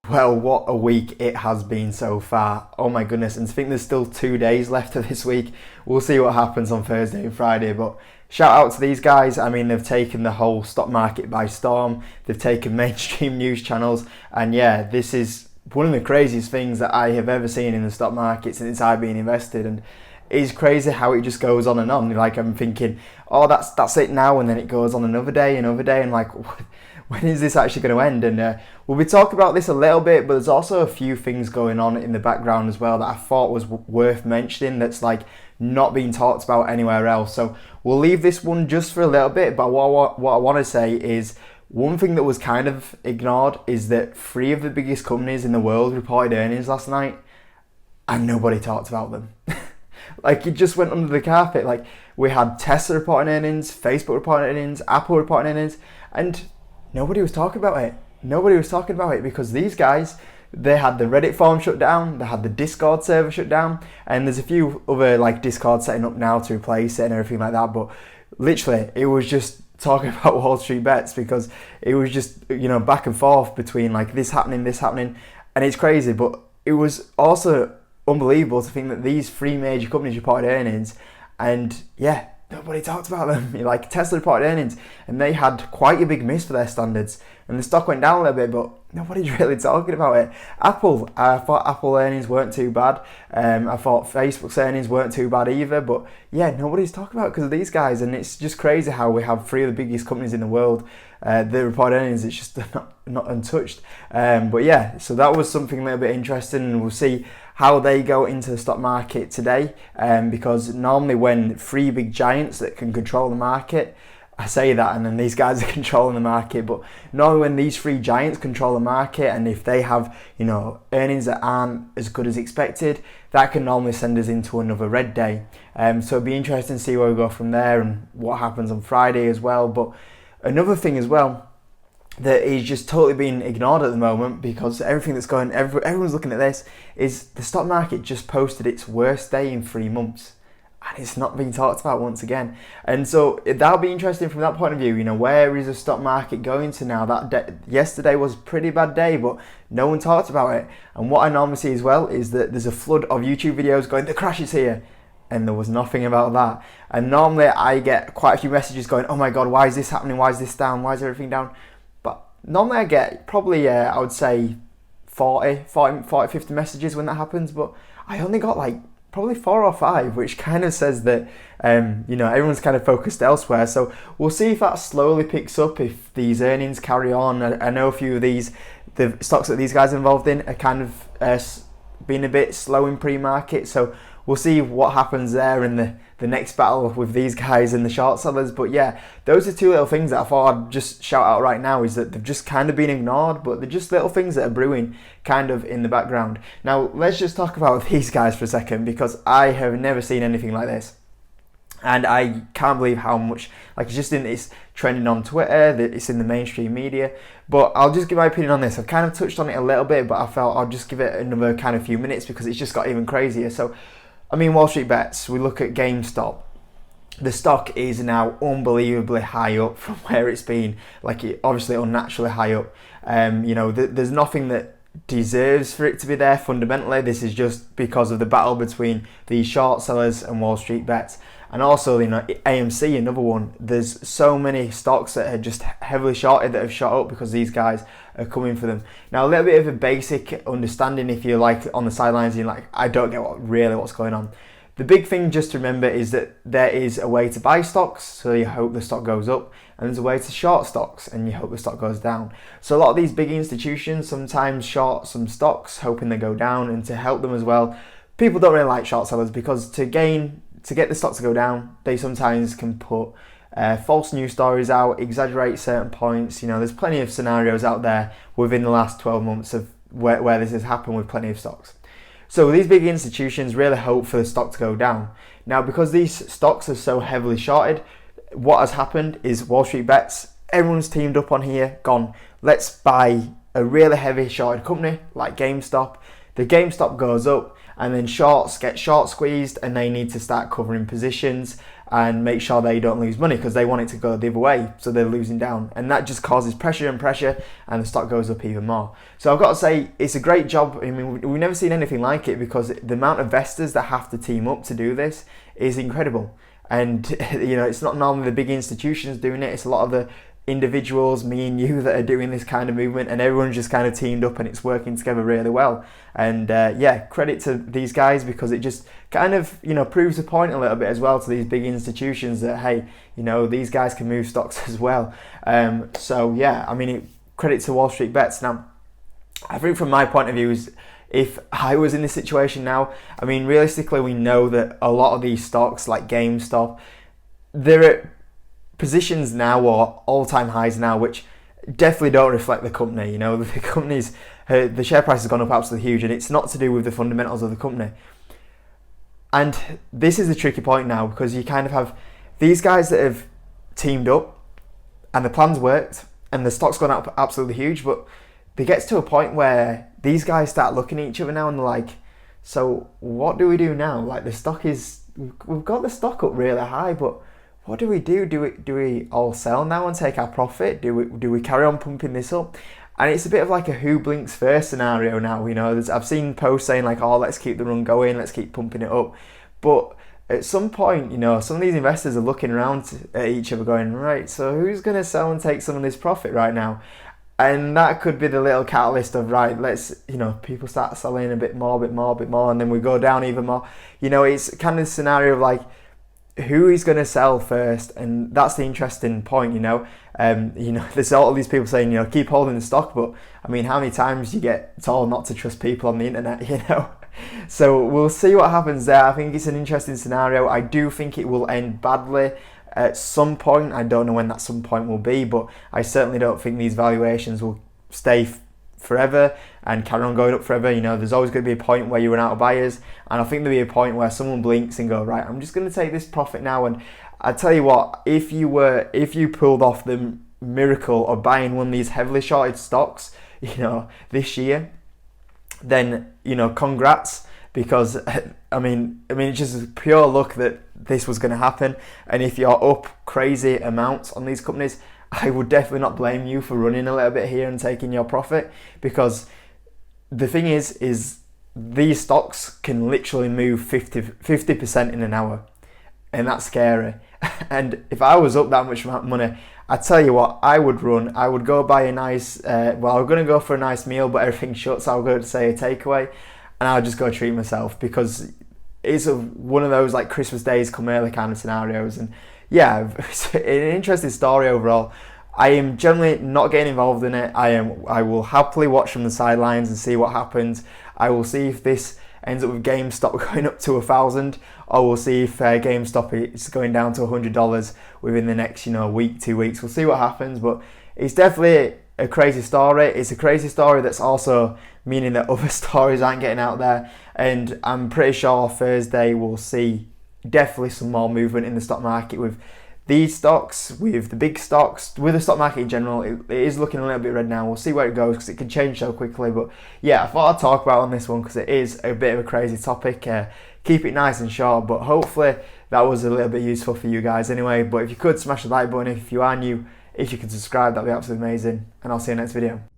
Well, what a week it has been so far. Oh my goodness. And I think there's still 2 days left of this week. We'll see what happens on Thursday and Friday. But shout out to these guys. I mean, they've taken the whole stock market by storm. They've taken mainstream news channels. And yeah, this is one of the craziest things that I have ever seen in the stock market since I've been invested. And it's crazy how it just goes on and on. Like, I'm thinking, oh, that's it now. And then it goes on another day. And like, when is this actually going to end? And we'll be talking about this a little bit, but there's also a few things going on in the background as well that I thought was worth mentioning that's like not being talked about anywhere else. So we'll leave this one just for a little bit, but what I want to say is one thing that was kind of ignored is that 3 of the biggest companies in the world reported earnings last night and nobody talked about them. Like, it just went under the carpet. Like, we had Tesla reporting earnings, Facebook reporting earnings, Apple reporting earnings, and nobody was talking about it. Nobody was talking about it because these guys, they had the Reddit forum shut down, they had the Discord server shut down, and there's a few other like Discord setting up now to replace it and everything like that. But literally, it was just talking about WallStreetBets because it was just, back and forth between like this happening, and it's crazy. But it was also unbelievable to think that these 3 major companies reported earnings, and yeah, nobody talked about them. Like, Tesla reported earnings and they had quite a big miss for their standards, and the stock went down a little bit, but nobody's really talking about it. Apple, I thought Apple earnings weren't too bad. I thought Facebook's earnings weren't too bad either, but yeah, nobody's talking about it because of these guys. And it's just crazy how we have 3 of the biggest companies in the world that report earnings. It's just not untouched. But yeah, so that was something a little bit interesting, and we'll see how they go into the stock market today, because normally when 3 big giants that can control the market, I say that and then these guys are controlling the market, but normally when these 3 giants control the market, and if they have earnings that aren't as good as expected, that can normally send us into another red day. So it'll be interesting to see where we go from there and what happens on Friday as well. But another thing as well that is just totally being ignored at the moment, because everything that's going, everyone's looking at this, is the stock market just posted its worst day in 3 months. And it's not being talked about once again. And so that'll be interesting from that point of view. Where is the stock market going to now? Yesterday was a pretty bad day, but no one talked about it. And what I normally see as well is that there's a flood of YouTube videos going, the crash is here. And there was nothing about that. And normally I get quite a few messages going, oh my God, why is this happening? Why is this down? Why is everything down? But normally I get probably, I would say 40, 50 messages when that happens. But I only got like probably 4 or 5, which kind of says that, everyone's kind of focused elsewhere. So we'll see if that slowly picks up, if these earnings carry on. I know a few of the stocks that these guys are involved in are kind of being a bit slow in pre-market. So we'll see what happens there in the next battle with these guys and the short sellers. But yeah, those are 2 little things that I thought I'd just shout out right now, is that they've just kind of been ignored, but they're just little things that are brewing kind of in the background. Now, let's just talk about these guys for a second, because I have never seen anything like this. And I can't believe how much, it's trending on Twitter, that it's in the mainstream media. But I'll just give my opinion on this. I've kind of touched on it a little bit, but I felt I'll just give it another kind of few minutes because it's just got even crazier. So, WallStreetBets, we look at GameStop. The stock is now unbelievably high up from where it's been, obviously unnaturally high up. There's nothing that deserves for it to be there fundamentally. This is just because of the battle between these short sellers and WallStreetBets. And also, AMC, another one. There's so many stocks that are just heavily shorted that have shot up because these guys are coming for them. Now, a little bit of a basic understanding, if you're on the sidelines, you're like, I don't get what's going on. The big thing just to remember is that there is a way to buy stocks, so you hope the stock goes up, and there's a way to short stocks, and you hope the stock goes down. So a lot of these big institutions sometimes short some stocks, hoping they go down, and to help them as well. People don't really like short sellers because to get the stock to go down, they sometimes can put false news stories out, exaggerate certain points. There's plenty of scenarios out there within the last 12 months of where this has happened with plenty of stocks. So these big institutions really hope for the stock to go down. Now, because these stocks are so heavily shorted, what has happened is WallStreetBets, everyone's teamed up on here, gone, let's buy a really heavy shorted company like GameStop. The GameStop goes up, and then shorts get short squeezed, and they need to start covering positions. and make sure they don't lose money, because they want it to go the other way, so they're losing down, and that just causes pressure and pressure, and the stock goes up even more. So I've got to say, it's a great job. I mean, we've never seen anything like it, because the amount of investors that have to team up to do this is incredible. And it's not normally the big institutions doing it, it's a lot of the individuals, me and you, that are doing this kind of movement, and everyone's just kind of teamed up and it's working together really well. And credit to these guys, because it just kind of proves the point a little bit as well to these big institutions that, hey, these guys can move stocks as well. Credit to WallStreetBets. Now, I think from my point of view is, if I was in this situation now, I mean, realistically, we know that a lot of these stocks like GameStop, they're at positions now, or all-time highs now, which definitely don't reflect the company. The company's the share price has gone up absolutely huge, and it's not to do with the fundamentals of the company. And this is the tricky point now, because you kind of have these guys that have teamed up and the plan's worked and the stock's gone up absolutely huge, but it gets to a point where these guys start looking at each other now and they're like, so what do we do now? Like, we've got the stock up really high, but what do we do? Do we all sell now and take our profit? Do we carry on pumping this up? And it's a bit of like a who blinks first scenario now. I've seen posts saying like, oh, let's keep the run going, let's keep pumping it up. But at some point, some of these investors are looking around at each other going, right, so who's going to sell and take some of this profit right now? And that could be the little catalyst of, right, let's, people start selling a bit more, and then we go down even more. It's kind of the scenario of like, who is going to sell first? And that's the interesting point, there's all these people saying, keep holding the stock, but I mean, how many times you get told not to trust people on the internet, So we'll see what happens there. I think it's an interesting scenario. I do think it will end badly at some point. I don't know when that some point will be, but I certainly don't think these valuations will stay forever and carry on going up forever. There's always going to be a point where you run out of buyers, and I think there'll be a point where someone blinks and go, right, I'm just going to take this profit now. And I tell you what, if you pulled off the miracle of buying one of these heavily shorted stocks, this year, then congrats, because I mean it's just pure luck that this was going to happen. And if you're up crazy amounts on these companies, I would definitely not blame you for running a little bit here and taking your profit, because the thing is these stocks can literally move 50% in an hour, and that's scary. And if I was up that much money, I tell you what, I would go buy a nice, I'm going to go for a nice meal, but everything's shut, so I'll go to say a takeaway, and I'll just go treat myself, because it's one of those like Christmas days come early kind of scenarios. And yeah, it's an interesting story overall. I am generally not getting involved in it. I will happily watch from the sidelines and see what happens. I will see if this ends up with GameStop going up to 1,000, or we'll see if GameStop is going down to $100 within the next week, 2 weeks. We'll see what happens, but it's definitely a crazy story. It's a crazy story that's also meaning that other stories aren't getting out there, and I'm pretty sure Thursday we'll see definitely some more movement in the stock market with these stocks, with the big stocks, with the stock market in general. It is looking a little bit red now. We'll see where it goes, because it can change so quickly. But yeah, I thought I'd talk about on this one because it is a bit of a crazy topic. Keep it nice and short, but hopefully that was a little bit useful for you guys anyway. But if you could smash the like button, if you are new, if you can subscribe, that'd be absolutely amazing. And I'll see you in the next video.